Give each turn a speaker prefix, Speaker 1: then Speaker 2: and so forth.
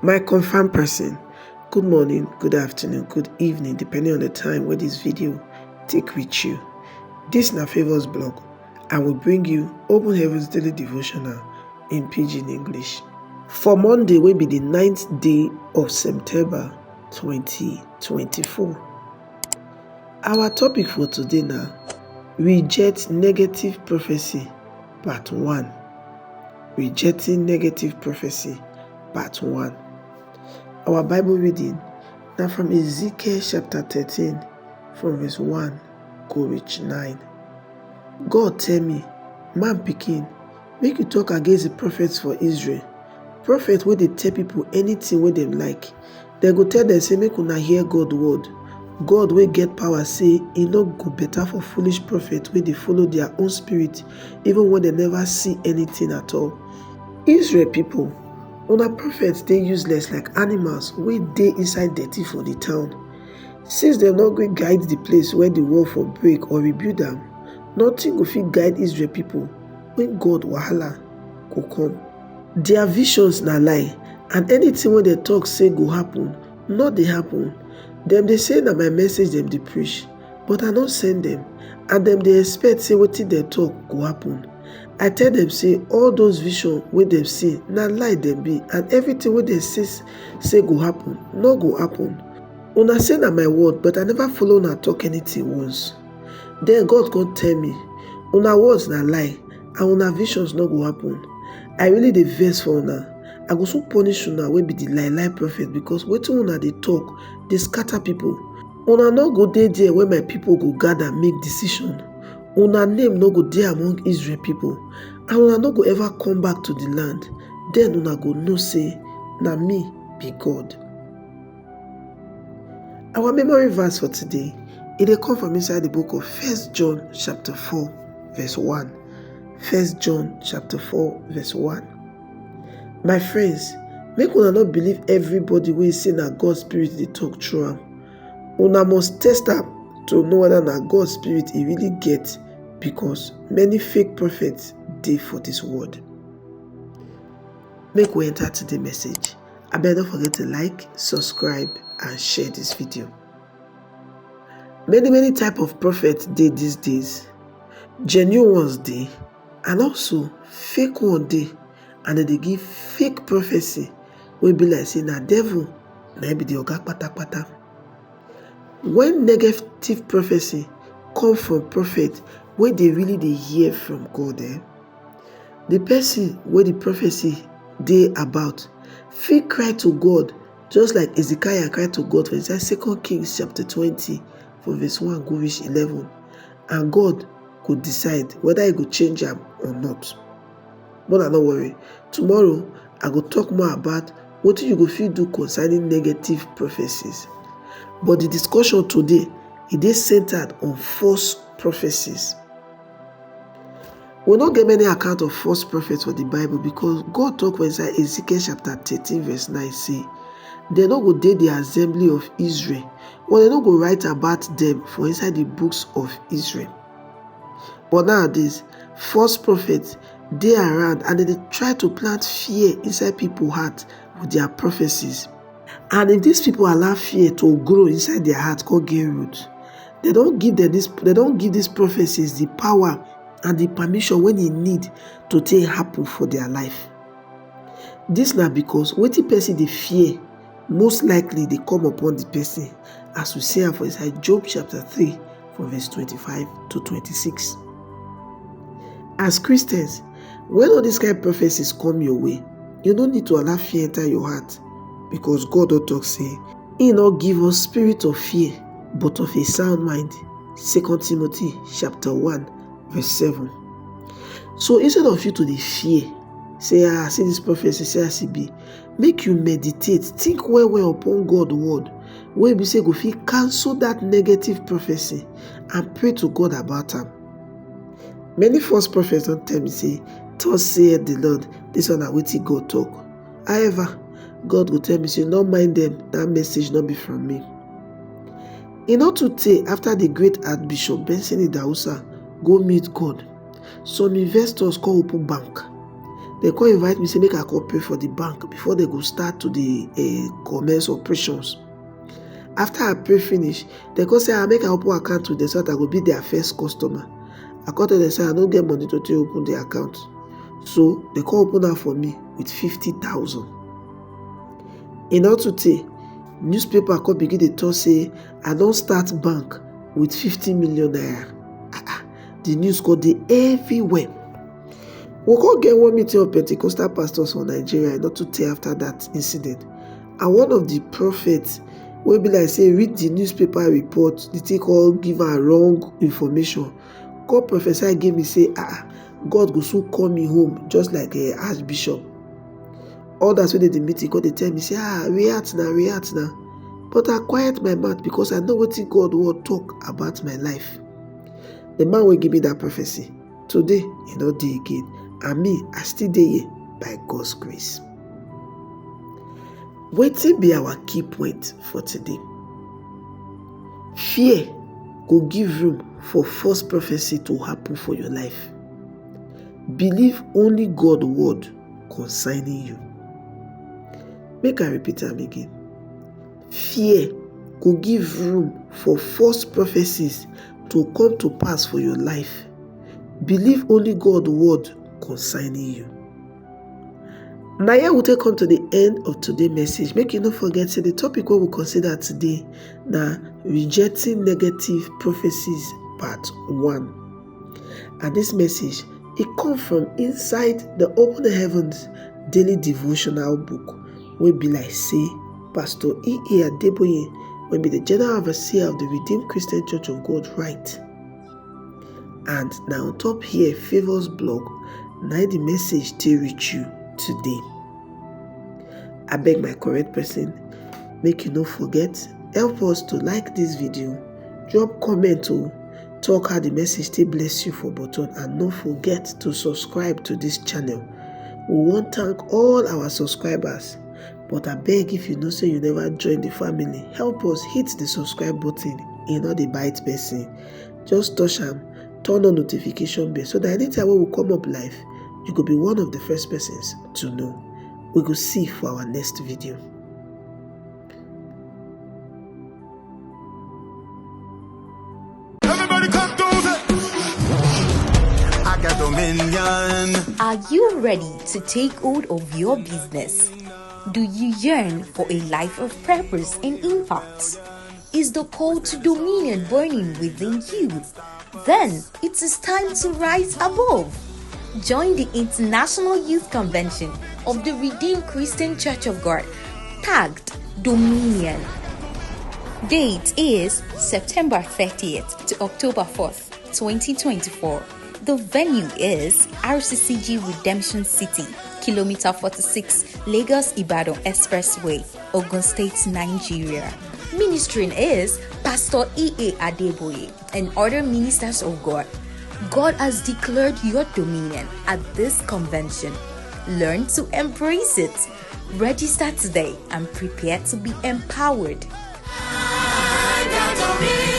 Speaker 1: My confirmed person, good morning, good afternoon, good evening, depending on the time where this video take with you. This na Favors blog. I will bring you Open Heavens Daily Devotional in Pidgin English. For Monday will be the 9th day of September 2024. Our topic for today now, Reject Negative Prophecy, Part 1. Rejecting Negative Prophecy, Part 1. Our Bible reading now from Ezekiel chapter 13, from verse 1 go reach 9. God tell me, man pikin, make you talk against the prophets for Israel. Prophet wey dey tell people anything wey dem like. Dem go tell them say make una hear God word. God wey get power say e no go better for foolish prophet wey dey follow their own spirit even when they never see anything at all. Israel people, una prophets dey useless like animals wey dey inside dirty for the town. Since dem no gree guide the place where the wall for break or rebuild am, nothing go fit guide Israel people when God wahala go come. Their visions na lie, and anything wey dem talk say go happen no dey happen. Dem dey say na my message dem dey preach, but I no send dem, and dem dey expect say wetin dem talk go happen. I tell dem say all those visions wey dem see na lie dem be, and everything wey dem say go happen no go happen. Una say na my word, but I never follow una talk anything once. Then God come tell me, una words na lie and una visions no go happen. I really dey vex for una. I go so punish una wey be the lie prophet, because wetin una dey talk dey scatter people. Una no go dey there where my people go gather make decision. Una name no go dey among Israel people, and una no go ever come back to the land. Then una go know say na me be God. Our memory verse for today, it dey come from inside the book of 1 John chapter 4 verse 1. 1 John chapter 4 verse 1. My friends, make una not believe everybody wey say na God's spirit dey talk through am. Una must test am to know whether na God's spirit e really get, because many fake prophets dey for this world. Make we enter today's message. Abeg don't forget to like, subscribe and share this video. Many type of prophets dey these days. Genuine ones dey, and also fake one dey, and dem dey give fake prophecy wey be like say na devil na be the oga kpatakpata. When negative prophecy come from prophet wey dey really dey hear from God, the person wey the prophecy dey about fit cry to God, just like Ezekiel cried to God for inside 2 Kings chapter 20 from verse 1 go reach 11, and God could decide whether he go change am or not. But I no worry, tomorrow I go talk more about what you go fit do concerning negative prophecies. But the discussion today, it is centered on false prophecies. We don't get many account of false prophets for the Bible, because God talk inside Ezekiel chapter 13 verse 9 say, they no go dey the assembly of Israel, or they no go write about them for inside the books of Israel. But nowadays, false prophets dey around, and they try to plant fear inside people's heart with their prophecies. And if these people allow fear to grow inside their heart, called get root, they don't give these prophecies the power and the permission when they need to take happen for their life. This na because wetin person dey fear most likely they come upon the person, as we see am for inside Job chapter 3 from verse 25 to 26. As Christians, when all these kind of prophecies come your way, you don't need to allow fear enter your heart, because God don talk say he not give us spirit of fear, but of a sound mind. 2 Timothy chapter 1 verse 7. So instead of you to dey fear, say see this prophecy, say as e be, make you meditate, think well upon God word, wey be say go fit cancel that negative prophecy and pray to God about am. Many false prophets don tell me say, thus saith the Lord, this one na wetin God talk. However, God will tell me say, no mind them, that message not be from me. E no too tey after the great Archbishop Benson Idahosa go meet God, some investors come open bank. They come invite me, say make I come pray for the bank before they go start to the commence operations. After I pray finish, they come say, make I open account with them so that I go be their first customer. I come tell them say I don't get money to take open the account. So they come open that for me with 50,000. In order to take, newspaper come begin to talk say I don't start bank with 50 million naira. The news go dey everywhere. We come get one meeting of Pentecostal pastors for Nigeria not to tell after that incident. And one of the prophets will be like say read the newspaper report, the thing all give her wrong information. God prophesy give me say God go soon call me home just like a archbishop. All that's when the meeting God they tell me say react now. But I quiet my mouth because I know what God will talk about my life. The man will give me that prophecy. Today, he not dey again. And me, I still dey here by God's grace. Wetin be our key point for today? Fear go give room for false prophecy to happen for your life. Believe only God's word concerning you. Make I repeat am again. Fear go give room for false prophecies to come to pass for your life. Believe only God's word concerning you. Now here we take come to the end of today's message. Make you not forget say the topic we will consider today na rejecting negative prophecies part 1. And this message it comes from inside the Open Heavens daily devotional book wey be like say Pastor E.A. Adeboye will be the general overseer of the Redeemed Christian Church of God write. And now on top here, Favors blog, now the message to reach you today. I beg my correct person, make you not forget, help us to like this video, drop comment to talk how the message to bless you for button, and don't forget to subscribe to this channel. We want to thank all our subscribers, but I beg if you know say you never join the family, help us hit the subscribe button in all the bite person. Just touch am, turn on notification bell so that anytime we will come up live, you could be one of the first persons to know. We will see for our next video.
Speaker 2: Everybody come do it. I got dominion.
Speaker 3: Are you ready to take hold of your business? Do you yearn for a life of purpose and impact? Is the call to dominion burning within you? Then it is time to rise above. Join the International Youth Convention of the Redeemed Christian Church of God, tagged Dominion. Date is September 30th to October 4th, 2024. The venue is RCCG Redemption City, Kilometer 46, Lagos Ibadan Expressway, Ogun State, Nigeria. Ministering is Pastor E.A. Adeboye and other ministers of God. God has declared your dominion at this convention. Learn to embrace it. Register today and prepare to be empowered. I got dominion.